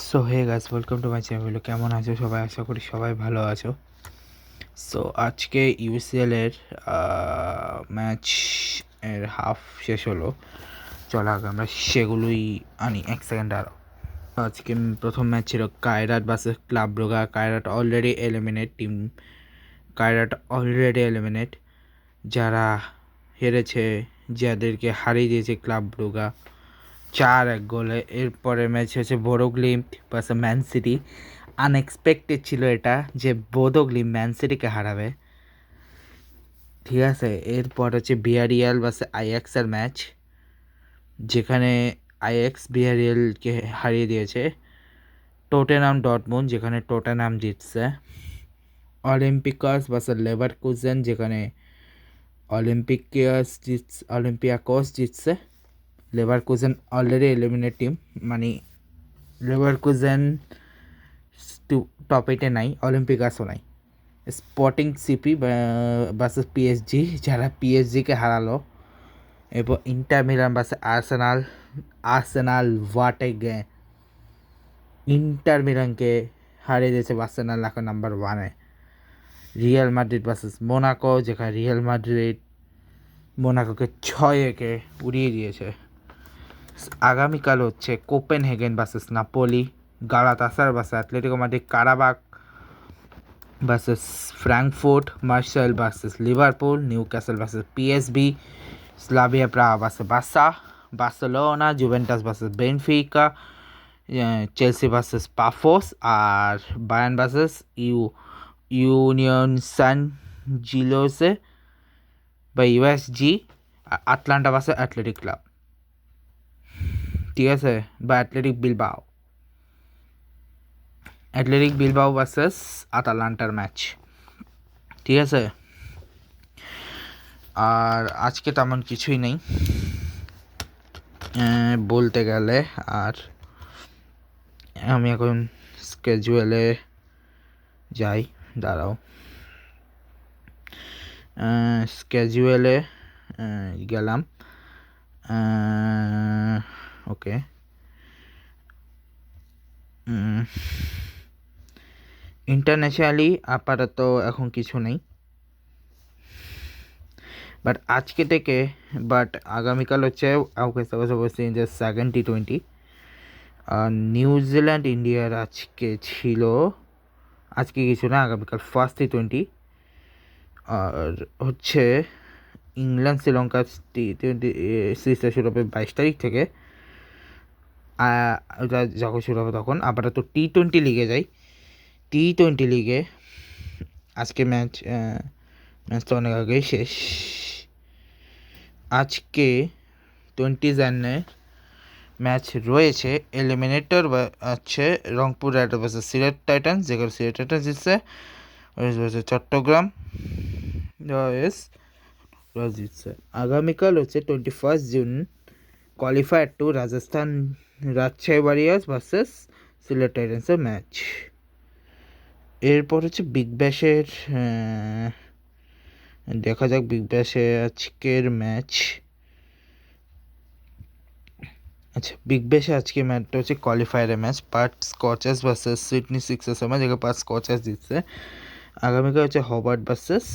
So hey guys, welcome to my channel. কেমন আছো সবাই? আশা করি সবাই ভালো আছো। সো আজকে ইউসিএল এর ম্যাচ এর হাফ শেষ হলো। চলো আগে আমরা সেগুলোই আনি। এক সেকেন্ড আরও। আজকে প্রথম ম্যাচ ছিল Kairat versus Club Brugge. Kairat already eliminate team. Kairat already eliminate, যারা হেরেছে, যাদেরকে হারিয়ে দিয়েছে ক্লাব ব্রুগা 4-1 গোলে। এরপরে ম্যাচ হচ্ছে বোরোগ্লিম্ট ভার্সেস ম্যান সিটি। আনএক্সপেক্টেড ছিল এটা যে বোরোগ্লিম্ট ম্যান সিটিকে হারাবে, ঠিক আছে। এরপর হচ্ছে বিয়ারিয়াল ভার্সেস আইএক্সের ম্যাচ, যেখানে আইএক্স বিয়ারিয়ালকে হারিয়ে দিয়েছে। টোটেনহাম ডর্টমুন্ড, যেখানে টোটেনহাম জিতছে। অলিম্পিকাস ভার্সেস লেভারকুজেন, যেখানে অলিম্পিয়াকস জিতছে। লেভারকুজেন অলরেডি এলিমিনেট টিম, মানে লেভারকুজেন টপ 8-এ নাই, অলিম্পিকাসও নাই। স্পোর্টিং সিপি ভার্সেস পিএসজি, যারা পিএসজিকে হারালো। এরপর ইন্টার মিলান ভার্সেস আর্সেনাল ওয়াটেগে। ইন্টার মিলানকে হারিয়ে দিয়েছে আর্সেনাল, এখন নাম্বার 1-এ। রিয়াল মাদ্রিদ ভার্সেস মোনাকো, যেখানে রিয়াল মাদ্রিদ মোনাকোকে 6-1-এ উড়িয়ে দিয়েছে। আগামীকাল হচ্ছে Copenhagen versus Napoli, Galatasaray versus Atletico Madrid, Qarabag versus Frankfurt, Marseille versus Liverpool, Newcastle versus PSV, Slavia Prague versus Barcelona, Juventus versus Benfica, Chelsea versus Pafos, আর Bayern versus Union Saint Gilloise বা USG, Atalanta versus Athletic Club, ঠিক আছে, বা athletic Bilbao versus আটালান্টার match, ঠিক আছে। আর আজকে তেমন কিছুই নেই বলতে গেলে। আর আমি এখন স্কেজুয়ালে যাই, দাঁড়াও। স্কেজুয়ালে গেলাম। ওকে, ইন্টারন্যাশনালি আপাতত এখন কিছু নেই, বাট আজকে থেকে, আগামীকাল হচ্ছে সেকেন্ড T20। আর নিউজিল্যান্ড ইন্ডিয়ার আজকে ছিল, আজকে কিছু না, আগামীকাল ফার্স্ট T20। আর হচ্ছে ইংল্যান্ড শ্রীলঙ্কা T20 সিরিজটা শুরু হবে 22 তারিখ থেকে। ওটা যখন শুরু হবে তখন। আপাতত T20 লিগে যাই। T20 লিগে আজকে ম্যাচ তো অনেক আগেই শেষ। আজকে 20 জানুয়ারি ম্যাচ রয়েছে। এলিমিনেটর আছে Rangpur Riders versus Sylhet Titans, যেখানে সিলেট টাইটান্স জিতছে। চট্টগ্রাম জিতছে। আগামীকাল হচ্ছে 21 June qualifier two Rajasthan Rajshahi Warriors versus Sylhet টাইটান্সের ম্যাচ। এরপর হচ্ছে বিগ ব্যাশের, দেখা যাক বিগ ব্যাশে আজকের ম্যাচ। আচ্ছা, বিগ ব্যাশে আজকে ম্যাচটা হচ্ছে কোয়ালিফায়ারের match, Perth Scorchers versus Sydney সিক্সার্সের ম্যাচ, যেখানে পার্থ স্কচার্স জিতছে। আগামীকাল হচ্ছে হবার্ট ভার্সেস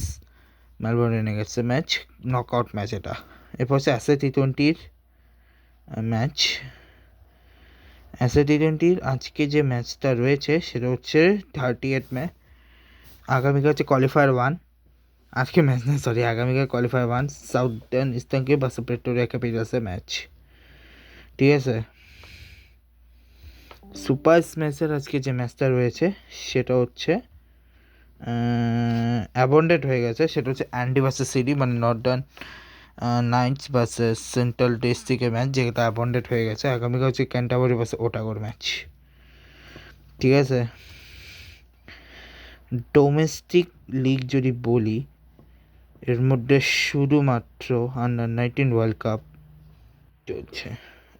মেলবোর্ন রেনেগেটসের ম্যাচ, নকআউট ম্যাচ এটা। এরপর হচ্ছে T20-র ম্যাচ। T20-র আজকে যে ম্যাচটা রয়েছে সেটা হচ্ছে 38 মে। আগামীকাল হচ্ছে কোয়ালিফায়ার 1, আজকে ম্যাচ না, সরি, আগামীকাল qualifier 1 southern eastern versus Pretoria ক্যাপিটালসের ম্যাচ, ঠিক আছে। সুপার স্ম্যাশের আজকে যে ম্যাচটা রয়েছে সেটা হচ্ছে অ্যাবন্ডেড হয়ে গেছে, সেটা হচ্ছে অ্যান্ডি ভার্সেস সিডি, মানে নর্দার্ন নাইটস ভার্সেস সেন্ট্রাল ডিস্ট্রিক্টের ম্যাচ, যেটা অ্যাবন্ডেড হয়ে গেছে। আগামীকাল হচ্ছে ক্যান্টারবারি ভার্সেস ওটাগোর ম্যাচ, ঠিক আছে। ডোমেস্টিক লিগ যদি বলি, এর মধ্যে শুধুমাত্র আন্ডার-19 ওয়ার্ল্ড কাপ চলছে।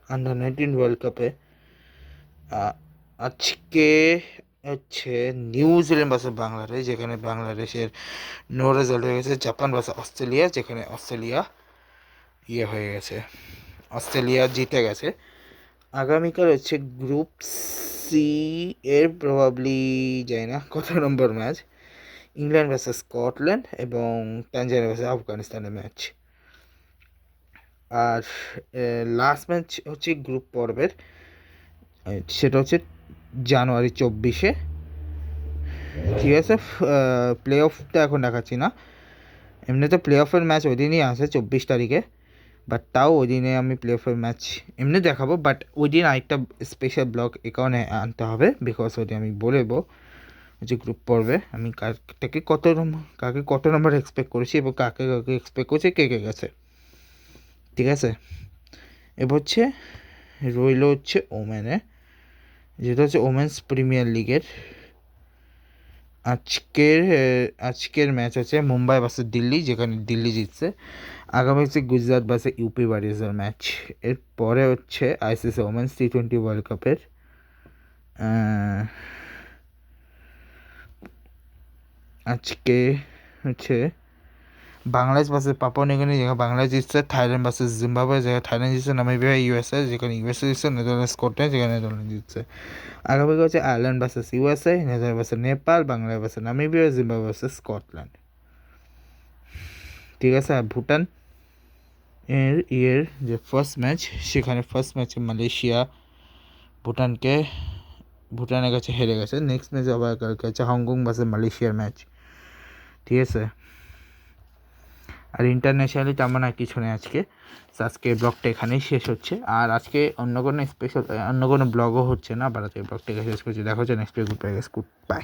আন্ডার-19 ওয়ার্ল্ড কাপে আজকে হচ্ছে নিউজিল্যান্ড ভার্সেস বাংলাদেশ, যেখানে বাংলাদেশের নো রেজাল্ট হয়ে গেছে। জাপান ভার্সেস অস্ট্রেলিয়া, যেখানে অস্ট্রেলিয়া হয়ে গেছে, অস্ট্রেলিয়া জিতে গেছে। আগামীকাল হচ্ছে গ্রুপ সি এর প্রবাবলি জানি না কত নম্বর ম্যাচ, ইংল্যান্ড ভার্সেস স্কটল্যান্ড এবং তানজানিয়া ভার্সেস আফগানিস্তানের ম্যাচ। আর লাস্ট ম্যাচ হচ্ছে গ্রুপ পর্বের, সেটা হচ্ছে জানুয়ারি 24-এ। ঠিক আছে, প্লে অফটা এখন দেখাচ্ছি না, এমনিতে প্লে অফের ম্যাচ ওই দিনই আছে 24 তারিখে, বাট তাও ওই দিনে আমি প্লে অফের ম্যাচ এমনি দেখাবো, বাট ওই দিন আরেকটা স্পেশাল ব্লগ এ কারণে আনতে হবে বিকজ ওই দিন আমি বলবো যে গ্রুপ পর্বে আমি কাকে কত নম্বর এক্সপেক্ট করেছি এবং কাকে এক্সপেক্ট করছি, কে গেছে। ঠিক আছে, এবার হচ্ছে রইল হচ্ছে ওমেনে, যেটা হচ্ছে ওমেন্স প্রিমিয়ার লিগের আজকের ম্যাচ আছে মুম্বাই ভার্সেস দিল্লি, যেখানে দিল্লি জিতছে। আগামী হচ্ছে গুজরাট ভার্সেস ইউপি ওয়ারিয়র্সের ম্যাচ। এরপরে হচ্ছে আইসিসি ওমেন্স টি20 ওয়ার্ল্ড কাপের আজকে হচ্ছে বাংলাদেশ ভার্সেস পাপুয়া নিউগিনি, যেখানে বাংলাদেশ জিতছে। থাইল্যান্ড ভার্সেস জিম্বাবুয়ে, যেখানে থাইল্যান্ড জিতছে। নামিবিয়া ইউএসএ, যেখানে ইউএসএ জিতছে। নেদারল্যান্ড স্কটল্যান্ড, যেখানে নেদারল্যান্ড জিতছে। আগামী হচ্ছে Ireland versus USA, Netherland versus Nepal, Bangladesh versus Namibia, Zimbabwe versus Scotland. ঠিক আছে, আর ভুটান এর যে ফার্স্ট ম্যাচ, সেখানে ফার্স্ট ম্যাচে মালয়েশিয়া ভুটানের কাছে হেরে গেছে। নেক্সট ম্যাচ আবার কালকে আছে হংকং ভার্সেস মালয়েশিয়ার ম্যাচ। ঠিক আছে, আর ইন্টারন্যাশনালি তেমন আর কিছু নেই আজকে। আজকে ব্লগটা এখানেই শেষ হচ্ছে, আর আজকে অন্য কোনো ব্লগও হচ্ছে না, আবার আজকে ব্লগটা শেষ করছি। দেখা হচ্ছে নেক্সট উইক। Good bye.